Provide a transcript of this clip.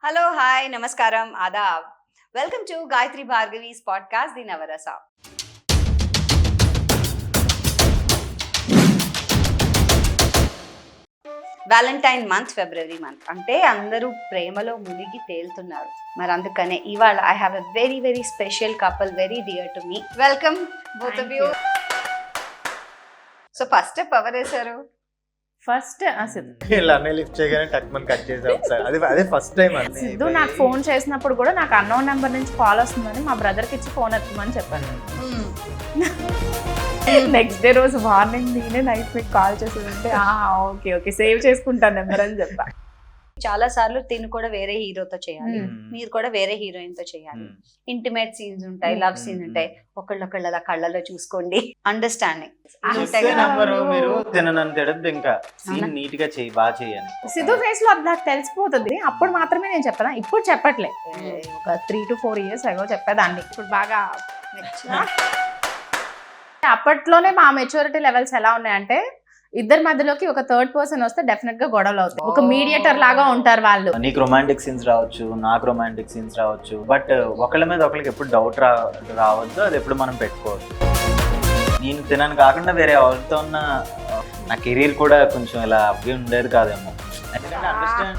Hello hi నమస్కారం ఆదాబ్ welcome to Gayatri Bhargavi's podcast the Navarasa. Valentine month, February month అంటే అందరూ ప్రేమలో మునిగి తేలుతున్నారు. మరి అందుకనే ఇవాళ I have a very very special couple, very dear to me. Welcome both of you. So first step ఎవరు వేశారు? ఫస్ట్ సిద్ధు. ఇలా లిఫ్ట్ చేయగానే టక్ మని కట్ చేసాం ఒకసారి. అదే ఫస్ట్ టైం అండి. సిద్ధు నాకు ఫోన్ చేసినప్పుడు కూడా నాకు అన్నోన్ నెంబర్ నుంచి కాల్ వస్తుందని మా బ్రదర్కి ఇచ్చి ఫోన్ ఎత్తమని చెప్పాను. నెక్స్ట్ డే రోజు మార్నింగ్ నేనే నైట్ మీకు కాల్ చేసేదంటే ఓకే ఓకే సేవ్ చేసుకుంటాను నెంబర్ అని చెప్పా. చాలా సార్లు తిను కూడా వేరే హీరోతో చేయాలి, మీరు కూడా వేరే హీరోయిన్ తో చేయాలి. ఇంటిమేట్ సీన్స్ ఉంటాయి, లవ్ సీన్స్ ఉంటాయి. ఒకళ్ళొకళ్ళ అలా కళ్ళలో చూసుకోండి, అండర్స్టాండింగ్. మీరు తిననని తిడద్దు, ఇంకా సీన్ నీట్ గా చేయి, బాగా చేయని. సిద్ధు ఫేస్ లో నాకు తెలిసిపోతుంది. అప్పుడు మాత్రమే నేను చెప్పాను, ఇప్పుడు చెప్పట్లే. ఒక 3 to 4 years అగో చెప్పేదాన్ని. ఇప్పుడు బాగా అప్పట్లోనే మా మెచ్యూరిటీ లెవెల్స్ ఎలా ఉన్నాయంటే ఇద్దరి మధ్యలోకి ఒక థర్డ్ పర్సన్ వస్తే డెఫినెట్ గా గొడవలు అవుతాయి. ఒక మీడియేటర్ లాగా ఉంటారు వాళ్ళు. నీకు రొమాంటిక్ సీన్స్ రావచ్చు, నాకు రొమాంటిక్ సీన్స్ రావచ్చు, బట్ ఒకళ్ళ మీద ఒకరికి ఎప్పుడు డౌట్ రావద్దు. అది ఎప్పుడు మనం పెట్టుకోవద్దు. నేను తినను కాకుండా వేరే ఎవరితో ఉన్న నా కెరీర్ కూడా కొంచెం ఇలా అవి ఉండేది కాదేమో. ఎందుకంటే అండర్స్టాండ్